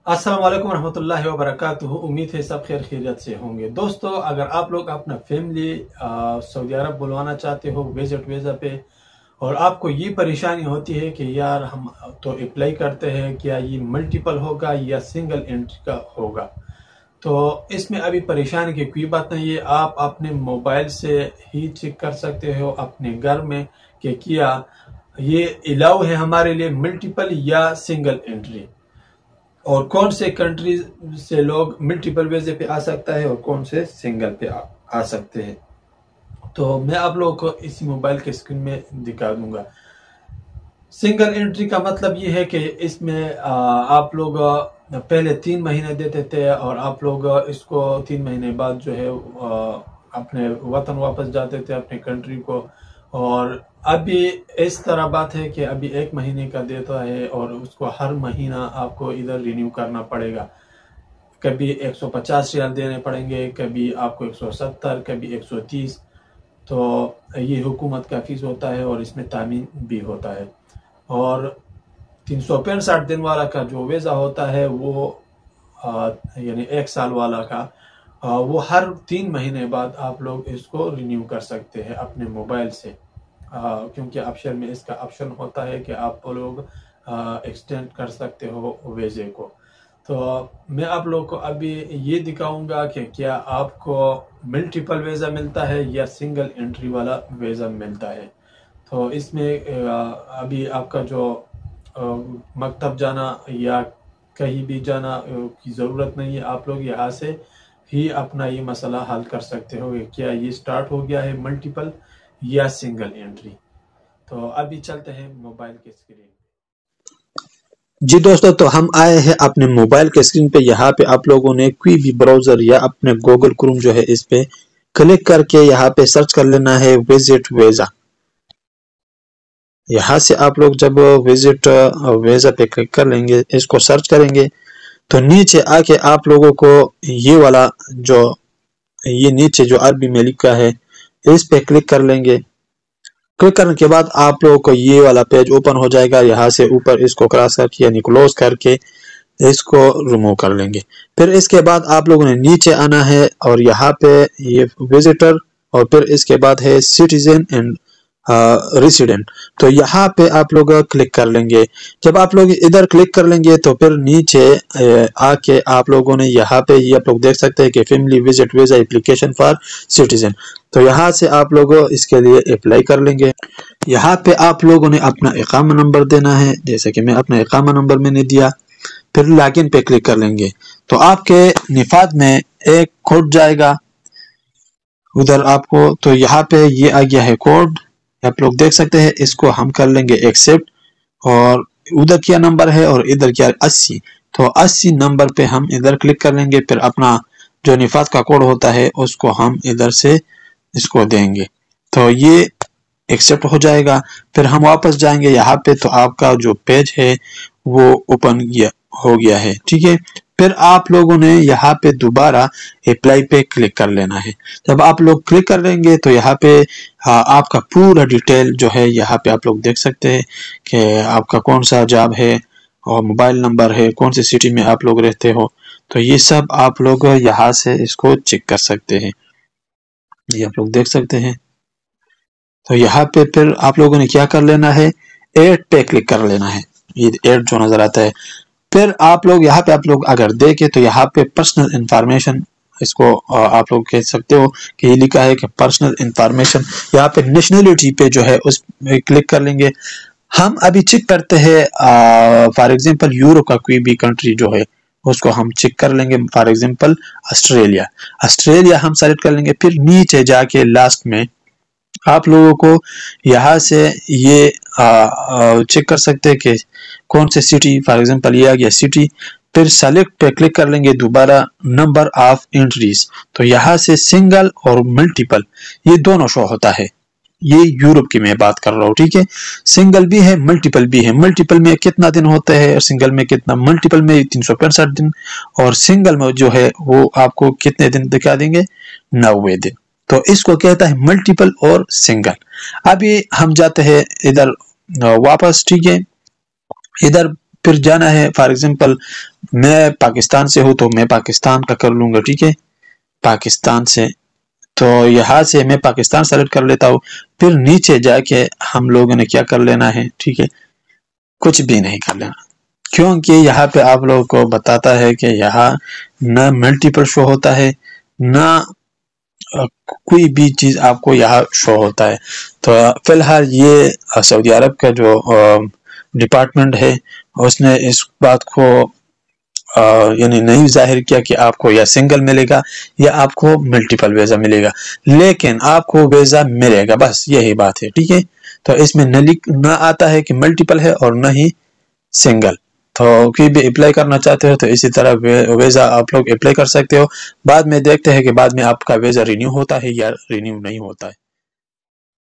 अस्सलाम वालेकुम रहमतुल्लाहि व बरकातुहू। उम्मीद है सब खैर खैरियत से होंगे। दोस्तों, अगर आप लोग अपना फैमिली सऊदी अरब बुलवाना चाहते हो विजिट वीज़ा पे, और आपको ये परेशानी होती है कि यार हम तो अप्लाई करते हैं, क्या ये मल्टीपल होगा या सिंगल एंट्री का होगा, तो इसमें अभी परेशानी की कोई बात नहीं है। आप अपने मोबाइल से ही चेक कर सकते हो अपने घर में कि क्या ये अलाउ है हमारे लिए मल्टीपल या सिंगल एंट्री, और कौन से कंट्री से लोग मल्टीपल वीजे पे आ सकता है और कौन से सिंगल पे आ सकते हैं। तो मैं आप लोगों को इसी मोबाइल के स्क्रीन में दिखा दूंगा। सिंगल एंट्री का मतलब ये है कि इसमें आप लोग पहले 3 महीने देते थे और आप लोग इसको 3 महीने बाद जो है अपने वतन वापस जाते थे, अपने कंट्री को। और अभी इस तरह बात है कि अभी 1 महीने का देता है और उसको हर महीना आपको इधर रिन्यू करना पड़ेगा। कभी 150 रियाल देने पड़ेंगे, कभी आपको 170, कभी 130। तो ये हुकूमत का फीस होता है और इसमें तामीन भी होता है। और 365 दिन वाला का जो वीज़ा होता है वो यानी 1 साल वाला का वो हर 3 महीने बाद आप लोग इसको रिन्यू कर सकते हैं अपने मोबाइल से, क्योंकि ऑप्शन में इसका ऑप्शन होता है कि आप लोग एक्सटेंड कर सकते हो वीज़े को। तो मैं आप लोग को अभी ये दिखाऊंगा कि क्या आपको मल्टीपल वीज़ा मिलता है या सिंगल एंट्री वाला वीज़ा मिलता है। तो इसमें अभी आपका जो मकतब जाना या कहीं भी जाना की ज़रूरत नहीं है। आप लोग यहाँ से ही अपना ये मसला हल कर सकते हो कि क्या ये स्टार्ट हो गया है मल्टीपल या सिंगल एंट्री। तो अभी चलते हैं मोबाइल के स्क्रीन। जी दोस्तों, तो हम आए हैं अपने मोबाइल के स्क्रीन पे। यहाँ पे आप लोगों ने कोई भी ब्राउजर या अपने गूगल क्रोम जो है इस पे क्लिक करके यहाँ पे सर्च कर लेना है विजिट वीजा। यहाँ से आप लोग जब विजिट वीजा पे क्लिक कर लेंगे, इसको सर्च करेंगे, तो नीचे आके आप लोगों को ये वाला जो ये नीचे जो अरबी में लिखा है इस पे क्लिक कर लेंगे। क्लिक करने के बाद आप लोगों को ये वाला पेज ओपन हो जाएगा। यहाँ से ऊपर इसको क्रॉस करके यानी क्लोज करके इसको रिमूव कर लेंगे। फिर इसके बाद आप लोगों ने नीचे आना है और यहाँ पे ये विजिटर और फिर इसके बाद है सिटीजन एंड रेसिडेंट। तो यहाँ पे आप लोग क्लिक कर लेंगे। जब आप लोग इधर क्लिक कर लेंगे तो फिर नीचे आके आप लोगों ने यहाँ पे ये आप लोग देख सकते हैं कि family visit visa application for citizen. तो यहाँ से आप लोग इसके लिए अप्लाई कर लेंगे। यहाँ पे आप लोगों ने अपना इकामा नंबर देना है, जैसे कि मैं अपना इकामा नंबर मैंने दिया। फिर लॉगिन पे क्लिक कर लेंगे तो आपके निफाद में एक कोड जाएगा उधर आपको। तो यहाँ पे ये आ गया है कोड, आप लोग देख सकते हैं। इसको हम कर लेंगे एक्सेप्ट, और उधर क्या नंबर है और इधर क्या 80। तो 80 नंबर पे हम इधर क्लिक कर लेंगे। फिर अपना जो निफाद का कोड होता है उसको हम इधर से इसको देंगे, तो ये एक्सेप्ट हो जाएगा। फिर हम वापस जाएंगे यहाँ पे, तो आपका जो पेज है वो ओपन हो गया है, ठीक है। फिर आप लोगों ने यहाँ पे दोबारा अप्लाई पे क्लिक कर लेना है। जब आप लोग क्लिक कर लेंगे तो यहाँ पे आपका पूरा डिटेल जो है यहाँ पे आप लोग देख सकते हैं कि आपका कौन सा जॉब है और मोबाइल नंबर है, कौन सी सिटी में आप लोग रहते हो। तो ये सब आप लोग यहाँ से इसको चेक कर सकते हैं, ये आप लोग देख सकते हैं। तो यहाँ पे फिर आप लोगों ने क्या कर लेना है, ऐड पे क्लिक कर लेना है, ये ऐड जो नजर आता है। फिर आप लोग यहाँ पे आप लोग अगर देखें तो यहाँ पे पर्सनल इंफॉर्मेशन, इसको आप लोग कह सकते हो कि ये लिखा है कि पर्सनल इंफॉर्मेशन। यहाँ पे नेशनलिटी पे जो है उस क्लिक कर लेंगे। हम अभी चेक करते हैं फॉर एग्जांपल यूरोप का कोई भी कंट्री जो है उसको हम चेक कर लेंगे। फॉर एग्जांपल ऑस्ट्रेलिया हम सेलेक्ट कर लेंगे। फिर नीचे जाके लास्ट में आप लोगों को यहाँ से ये चेक कर सकते हैं कि कौन से सिटी, फॉर एग्जांपल ये आ गया सिटी। फिर सेलेक्ट पे क्लिक कर लेंगे दोबारा नंबर ऑफ एंट्रीज। तो यहाँ से सिंगल और मल्टीपल ये दोनों शो होता है। ये यूरोप की मैं बात कर रहा हूँ, ठीक है। सिंगल भी है, मल्टीपल भी है। मल्टीपल में कितना दिन होता है और सिंगल में कितना। मल्टीपल में 365 दिन और सिंगल में जो है वो आपको कितने दिन दिखा देंगे, 90 दिन। तो इसको कहता है मल्टीपल और सिंगल। अभी हम जाते हैं इधर वापस, ठीक है। इधर फिर जाना है। फॉर एग्जांपल मैं पाकिस्तान से हूँ तो मैं पाकिस्तान का कर लूंगा, ठीक है, पाकिस्तान से। तो यहाँ से मैं पाकिस्तान सेलेक्ट कर लेता हूँ। फिर नीचे जाके हम लोगों ने क्या कर लेना है, ठीक है, कुछ भी नहीं कर लेना, क्योंकि यहाँ पे आप लोगों को बताता है कि यहाँ ना मल्टीपल शो होता है, ना कोई भी चीज आपको यहाँ शो होता है। तो फिलहाल ये सऊदी अरब का जो डिपार्टमेंट है उसने इस बात को यानी नहीं जाहिर किया कि आपको या सिंगल मिलेगा या आपको मल्टीपल वीजा मिलेगा, लेकिन आपको वीजा मिलेगा, बस यही बात है, ठीक है। तो इसमें न आता है कि मल्टीपल है और न ही सिंगल। तो कोई भी अप्लाई करना चाहते हो तो इसी तरह वीजा आप लोग अप्लाई कर सकते हो। बाद में देखते हैं कि बाद में आपका वीजा रिन्यू होता है या रिन्यू नहीं होता है।